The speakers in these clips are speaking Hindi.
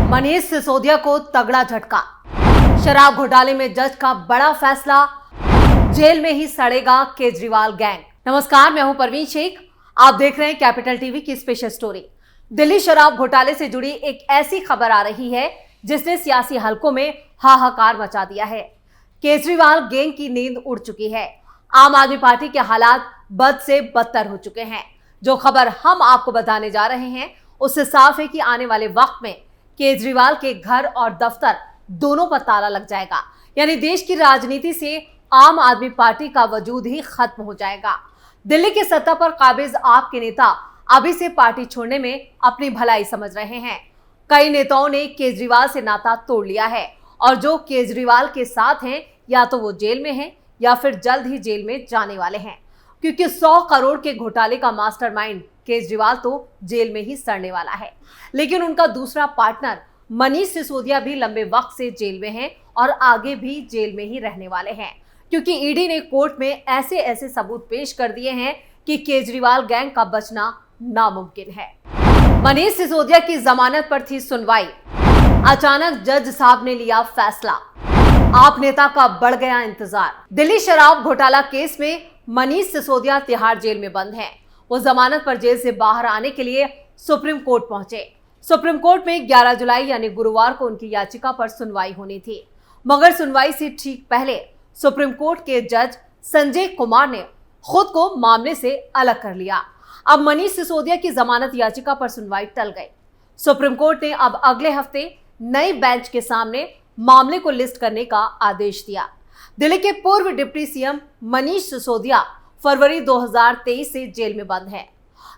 मनीष सिसोदिया को तगड़ा झटका। शराब घोटाले में जज का बड़ा फैसला, जेल में ही सड़ेगा केजरीवाल गैंग। नमस्कार, मैं हूं परवीन शेख। आप देख रहे हैं कैपिटल टीवी की स्पेशल स्टोरी। दिल्ली शराब घोटाले से जुड़ी एक ऐसी खबर आ रही है जिसने सियासी हलकों में हाहाकार मचा दिया है। केजरीवाल गैंग की नींद उड़ चुकी है। आम आदमी पार्टी के हालात बद से बदतर हो चुके हैं। जो खबर हम आपको बताने जा रहे हैं उससे साफ है कि आने वाले वक्त में केजरीवाल के घर और दफ्तर दोनों पर ताला लग जाएगा। यानी देश की राजनीति से आम आदमी पार्टी का वजूद ही खत्म हो जाएगा। दिल्ली की सत्ता पर काबिज आप के नेता अभी से पार्टी छोड़ने में अपनी भलाई समझ रहे हैं। कई नेताओं ने केजरीवाल से नाता तोड़ लिया है और जो केजरीवाल के साथ हैं या तो वो जेल में हैं या फिर जल्द ही जेल में जाने वाले हैं, क्योंकि 100 करोड़ के घोटाले का मास्टरमाइंड केजरीवाल तो जेल में ही सड़ने वाला है। लेकिन उनका दूसरा पार्टनर मनीष सिसोदिया भी लंबे वक्त से जेल में हैं और आगे भी जेल में ही रहने वाले हैं, क्योंकि ईडी ने कोर्ट में ऐसे ऐसे सबूत पेश कर दिए हैं कि केजरीवाल गैंग का बचना नामुमकिन है। मनीष सिसोदिया की जमानत पर थी सुनवाई, अचानक जज साहब ने लिया फैसला। आप नेता का बढ़ गया इंतजार। दिल्ली शराब घोटाला केस में मनीष सिसोदिया तिहाड़ जेल में बंद हैं। वो जमानत पर जेल से बाहर आने के लिए सुप्रीम कोर्ट पहुंचे। सुप्रीम कोर्ट में 11 जुलाई यानी गुरुवार को उनकी याचिका पर सुनवाई होनी थी, मगर सुनवाई से ठीक पहले सुप्रीम कोर्ट के जज संजय कुमार ने खुद को मामले से अलग कर लिया। अब मनीष सिसोदिया की जमानत याचिका पर सुनवाई टल गई। सुप्रीम कोर्ट ने अब अगले हफ्ते नई बेंच के सामने मामले को लिस्ट करने का आदेश दिया। दिल्ली के पूर्व डिप्टी सीएम मनीष सिसोदिया फरवरी 2023 से जेल में बंद है।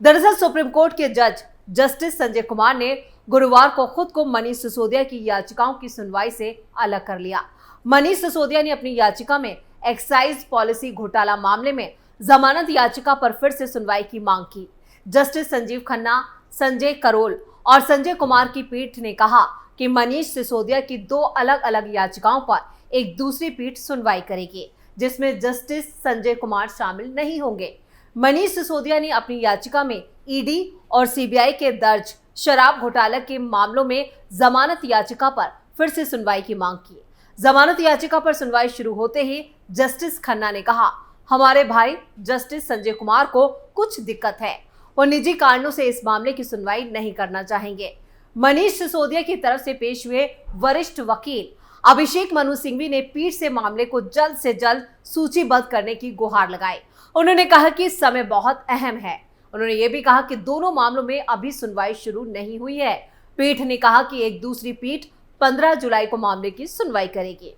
दरअसल सुप्रीम कोर्ट के जज जस्टिस संजय कुमार ने गुरुवार को खुद को मनीष सिसोदिया की याचिकाओं की सुनवाई से अलग कर लिया। मनीष सिसोदिया ने अपनी याचिका में एक्साइज पॉलिसी घोटाला मामले में जमानत याचिका पर फिर से सुनवाई की मांग की। जस्टिस संजीव खन्ना, संजय करोल और संजय कुमार की पीठ ने कहा कि मनीष सिसोदिया की 2 अलग अलग याचिकाओं पर एक दूसरी पीठ सुनवाई करेगी, जिसमें जस्टिस संजय कुमार शामिल नहीं होंगे। मनीष सिसोदिया ने अपनी याचिका में ईडी और सीबीआई के दर्ज शराब घोटाला के मामलों में जमानत याचिका पर फिर से सुनवाई की मांग की। जमानत याचिका पर सुनवाई शुरू होते ही जस्टिस खन्ना ने कहा, हमारे भाई जस्टिस संजय कुमार को कुछ दिक्कत है, वो निजी कारणों से इस मामले की सुनवाई नहीं करना चाहेंगे। मनीष सिसोदिया की तरफ से पेश हुए वरिष्ठ वकील अभिषेक मनु सिंघवी ने पीठ से मामले को जल्द से जल्द सूचीबद्ध करने की गुहार लगाई। उन्होंने कहा कि समय बहुत अहम है। उन्होंने ये भी कहा कि दोनों मामलों में अभी सुनवाई शुरू नहीं हुई है। पीठ ने कहा कि एक दूसरी पीठ 15 जुलाई को मामले की सुनवाई करेगी।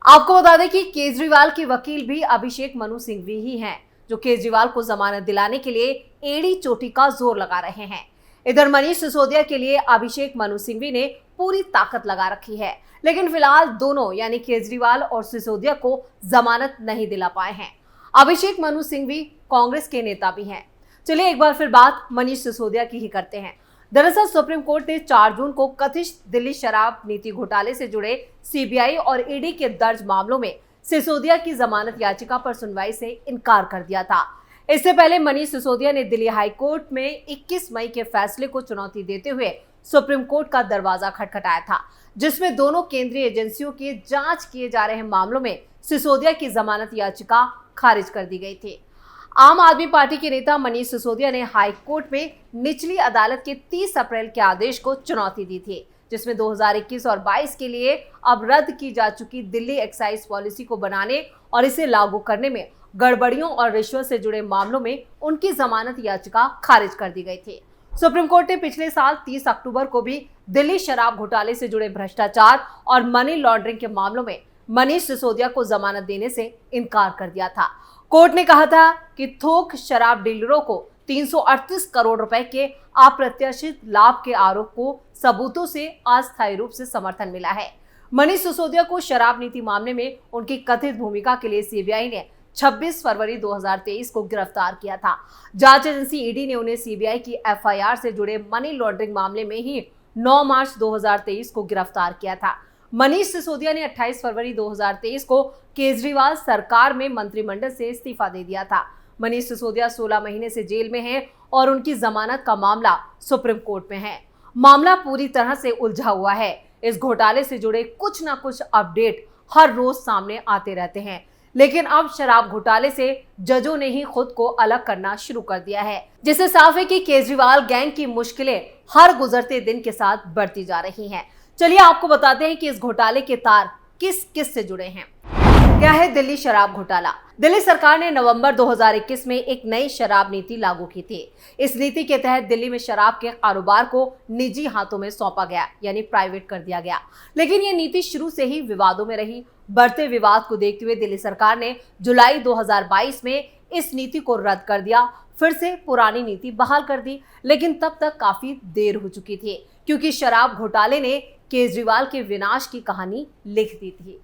आपको बता दें कि केजरीवाल के वकील भी अभिषेक मनु सिंघवी ही हैं, जो केजरीवाल को जमानत दिलाने के लिए एड़ी चोटी का जोर लगा रहे हैं। इधर मनीष सिसोदिया के लिए अभिषेक मनु सिंघवी ने पूरी ताकत लगा रखी है, लेकिन फिलहाल दोनों यानी केजरीवाल और सिसोदिया को जमानत नहीं दिला पाए हैं। अभिषेक मनु सिंघवी कांग्रेस के नेता भी हैं। चलिए एक बार फिर बात मनीष सिसोदिया की ही करते हैं। दरअसल सुप्रीम कोर्ट ने 4 जून को कथित दिल्ली शराब नीति घोटाले से जुड़े सीबीआई और ईडी के दर्ज मामलों में सिसोदिया की जमानत याचिका पर सुनवाई से इनकार कर दिया था। इससे पहले मनीष सिसोदिया ने दिल्ली हाई कोर्ट में 21 मई के फैसले को चुनौती देते हुए सुप्रीम कोर्ट का दरवाजा खटखटाया था, जिसमें दोनों केंद्रीय एजेंसियों की जांच किए जा रहे मामलों में सिसोदिया की जमानत याचिका खारिज कर दी गई थी। आम आदमी पार्टी के नेता मनीष सिसोदिया ने हाई कोर्ट में निचली अदालत के 30 अप्रैल के आदेश को चुनौती दी थी, जिसमें 2021 और 22 के लिए अब रद्द की जा चुकी दिल्ली एक्साइज पॉलिसी को बनाने और इसे लागू करने में गड़बड़ियों और रिश्वत से जुड़े मामलों में उनकी जमानत याचिका खारिज कर दी गई थी। सुप्रीम कोर्ट ने पिछले साल 30 अक्टूबर को भी दिल्ली शराब घोटाले से जुड़े भ्रष्टाचार और मनी लॉन्ड्रिंग के मामलों में मनीष सिसोदिया को जमानत देने से इनकार कर दिया था। कोर्ट ने कहा था कि थोक शराब डीलरों को 338 करोड़ रुपए के अप्रत्याशित लाभ के आरोप को सबूतों से अस्थायी रूप से समर्थन मिला है। मनीष सिसोदिया को शराब नीति मामले में उनकी कथित भूमिका के लिए सीबीआई ने 26 फरवरी 2023 को गिरफ्तार किया था। जांच एजेंसी ईडी ने उन्हें सीबीआई की एफआईआर से जुड़े मनी लॉन्ड्रिंग मामले में ही 9 मार्च 2023 को गिरफ्तार किया था। मनीष सिसोदिया ने 28 फरवरी 2023 को केजरीवाल सरकार में मंत्रिमंडल से इस्तीफा दे दिया था। मनीष सिसोदिया 16 महीने से जेल में हैं और उनकी जमानत का मामला सुप्रीम कोर्ट में है। मामला पूरी तरह से उलझा हुआ है। इस घोटाले से जुड़े कुछ ना कुछ अपडेट हर रोज सामने आते रहते हैं, लेकिन अब शराब घोटाले से जजों ने ही खुद को अलग करना शुरू कर दिया है, जिससे साफ है कि केजरीवाल गैंग की मुश्किलें हर गुजरते दिन के साथ बढ़ती जा रही हैं। चलिए आपको बताते हैं कि इस घोटाले के तार किस किस से जुड़े हैं। क्या है दिल्ली शराब घोटाला? दिल्ली सरकार ने नवंबर 2021 में एक नई शराब नीति लागू की थी। इस नीति के तहत दिल्ली में शराब के कारोबार को निजी हाथों में सौंपा गया, यानी प्राइवेट कर दिया गया। लेकिन ये नीति शुरू से ही विवादों में रही। बढ़ते विवाद को देखते हुए दिल्ली सरकार ने जुलाई 2022 में इस नीति को रद्द कर दिया, फिर से पुरानी नीति बहाल कर दी। लेकिन तब तक काफी देर हो चुकी थी, क्योंकि शराब घोटाले ने केजरीवाल के विनाश की कहानी लिख दी थी।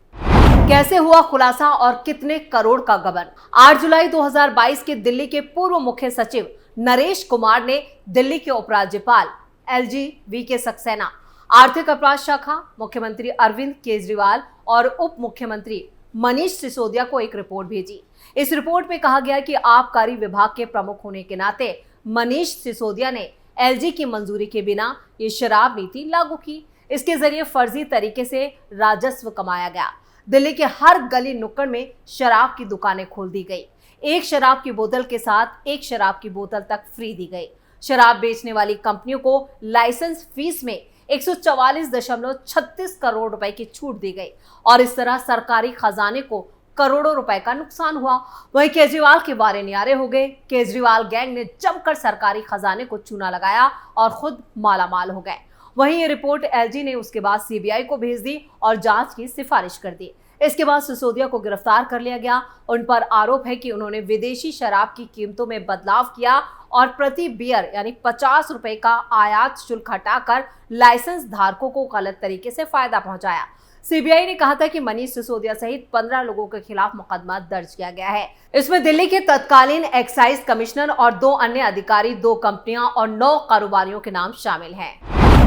कैसे हुआ खुलासा और कितने करोड़ का गबन? 8 जुलाई 2022 के दिल्ली के पूर्व मुख्य सचिव नरेश कुमार ने दिल्ली के उपराज्यपाल एलजी वीके सक्सेना, आर्थिक अपराध शाखा, मुख्यमंत्री अरविंद केजरीवाल और उप मुख्यमंत्री मनीष सिसोदिया को एक रिपोर्ट भेजी। इस रिपोर्ट में कहा गया कि आबकारी विभाग के प्रमुख होने के नाते मनीष सिसोदिया ने एलजी की मंजूरी के बिना ये शराब नीति लागू की। इसके जरिए फर्जी तरीके से राजस्व कमाया गया। दिल्ली के हर गली नुक्कड़ में शराब की दुकानें खोल दी गई। एक शराब की बोतल के साथ एक शराब की बोतल तक फ्री दी गई। शराब बेचने वाली कंपनियों को लाइसेंस फीस में 144.36 करोड़ रुपए की छूट दी गई और इस तरह सरकारी खजाने को करोड़ों रुपए का नुकसान हुआ। वहीं केजरीवाल के बारे न्यारे हो गए। केजरीवाल गैंग ने जमकर सरकारी खजाने को चूना लगाया और खुद मालामाल हो गए। वहीं ये रिपोर्ट एलजी ने उसके बाद सीबीआई को भेज दी और जांच की सिफारिश कर दी। इसके बाद सिसोदिया को गिरफ्तार कर लिया गया। उन पर आरोप है कि उन्होंने विदेशी शराब की कीमतों में बदलाव किया और प्रति बियर यानी 50 रुपए का आयात शुल्क हटाकर लाइसेंस धारकों को गलत तरीके से फायदा पहुंचाया। सीबीआई ने कहा था कि मनीष सिसोदिया सहित 15 लोगों के खिलाफ मुकदमा दर्ज किया गया है। इसमें दिल्ली के तत्कालीन एक्साइज कमिश्नर और 2 अन्य अधिकारी, 2 कंपनियां और 9 कारोबारियों के नाम शामिल हैं।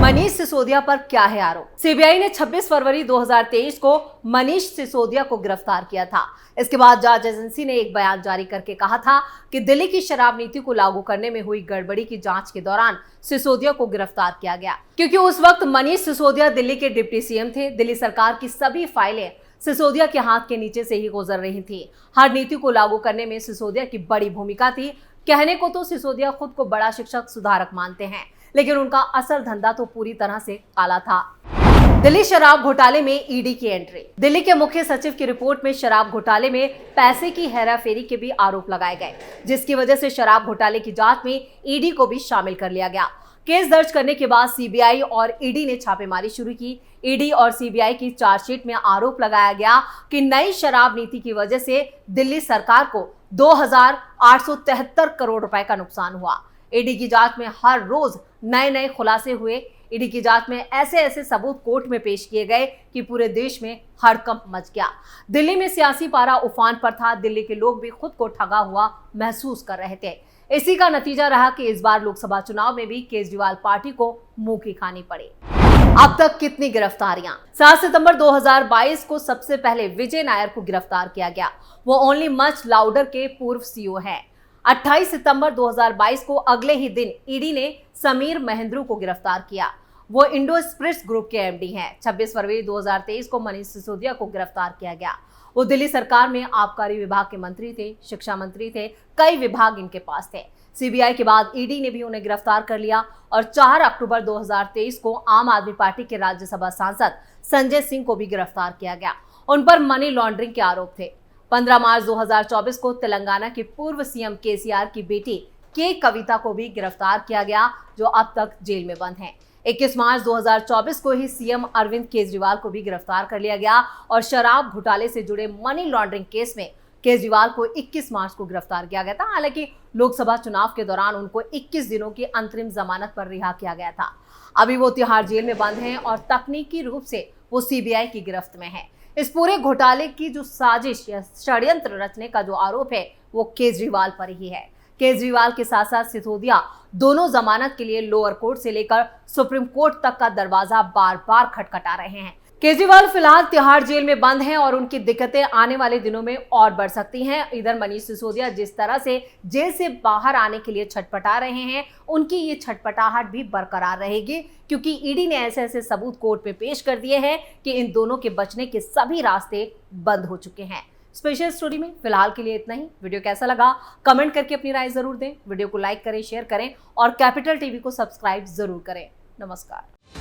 मनीष सिसोदिया पर क्या है आरोप? सीबीआई ने 26 फरवरी 2023 को मनीष सिसोदिया को गिरफ्तार किया था। इसके बाद जांच एजेंसी ने एक बयान जारी करके कहा था कि दिल्ली की शराब नीति को लागू करने में हुई गड़बड़ी की जांच के दौरान सिसोदिया को गिरफ्तार किया गया, क्योंकि उस वक्त मनीष सिसोदिया दिल्ली के डिप्टी सीएम थे। दिल्ली सरकार की सभी फाइलें सिसोदिया के हाथ के नीचे से ही गुजर रही थी। हर नीति को लागू करने में सिसोदिया की बड़ी भूमिका थी। कहने को तो सिसोदिया खुद को बड़ा शिक्षक सुधारक मानते हैं, लेकिन उनका असल धंधा तो पूरी तरह से काला था। दिल्ली शराब घोटाले में ईडी की एंट्री। दिल्ली के मुख्य सचिव की रिपोर्ट में शराब घोटाले में पैसे की हेराफेरी के भी आरोप लगाए गए, जिसकी वजह से शराब घोटाले की जांच में ईडी को भी शामिल कर लिया गया। केस दर्ज करने के बाद सीबीआई और ईडी ने छापेमारी शुरू की। ईडी और सीबीआई की चार्जशीट में आरोप लगाया गया कि नई शराब नीति की वजह से दिल्ली सरकार को 2,873 करोड़ रुपए का नुकसान हुआ। ईडी की जांच में हर रोज नए नए खुलासे हुए। ईडी की जांच में ऐसे ऐसे सबूत कोर्ट में पेश किए गए कि पूरे देश में हड़कंप मच गया। दिल्ली में सियासी पारा उफान पर था। दिल्ली के लोग भी खुद को ठगा हुआ महसूस कर रहे थे। इसी का नतीजा रहा कि इस बार लोकसभा चुनाव में भी केजरीवाल पार्टी को मुंह की खानी पड़ी। अब तक कितनी गिरफ्तारियां? 7 सितंबर 2022 को सबसे पहले विजय नायर को गिरफ्तार किया गया। वो ओनली मच लाउडर के पूर्व सीईओ हैं। 28 सितंबर 2022 को अगले ही दिन ईडी ने समीर महेंद्रू को गिरफ्तार किया। वो इंडो स्प्रिट्स ग्रुप के एमडी हैं। 26 फरवरी 2023 को मनीष सिसोदिया को गिरफ्तार किया गया। वो दिल्ली सरकार में आबकारी विभाग के मंत्री थे, शिक्षा मंत्री थे, कई विभाग इनके पास थे। सीबीआई के बाद ईडी ने भी उन्हें गिरफ्तार कर लिया और 4 अक्टूबर 2023 को आम आदमी पार्टी के राज्यसभा सांसद संजय सिंह को भी गिरफ्तार किया गया। उन पर मनी लॉन्ड्रिंग के आरोप थे। 15 मार्च 2024 को तेलंगाना के पूर्व सीएम केसीआर की बेटी के कविता को भी गिरफ्तार किया गया, जो अब तक जेल में बंद हैं। 21 मार्च 2024 को ही सीएम अरविंद केजरीवाल को भी गिरफ्तार कर लिया गया और शराब घोटाले से जुड़े मनी लॉन्ड्रिंग केस में केजरीवाल को 21 मार्च को गिरफ्तार किया गया था। हालांकि लोकसभा चुनाव के दौरान उनको 21 दिनों की अंतरिम जमानत पर रिहा किया गया था। अभी वो तिहाड़ जेल में बंद हैं और तकनीकी रूप से वो सीबीआई की गिरफ्त में है। इस पूरे घोटाले की जो साजिश या षड्यंत्र रचने का जो आरोप है वो केजरीवाल पर ही है। केजरीवाल के साथ साथ सिसोदिया दोनों जमानत के लिए लोअर कोर्ट से लेकर सुप्रीम कोर्ट तक का दरवाजा बार बार खटखटा रहे हैं, केजरीवाल फिलहाल तिहाड़ जेल में बंद हैं और उनकी दिक्कतें आने वाले दिनों में और बढ़ सकती हैं। इधर मनीष सिसोदिया जिस तरह से जेल से बाहर आने के लिए छटपटा रहे हैं, उनकी ये छटपटाहट भी बरकरार रहेगी, क्योंकि ईडी ने ऐसे ऐसे सबूत कोर्ट में पेश कर दिए हैं कि इन दोनों के बचने के सभी रास्ते बंद हो चुके हैं। स्पेशल स्टोरी में फिलहाल के लिए इतना ही। वीडियो कैसा लगा कमेंट करके अपनी राय जरूर दें। वीडियो को लाइक करें, शेयर करें और कैपिटल टीवी को सब्सक्राइब जरूर करें। नमस्कार।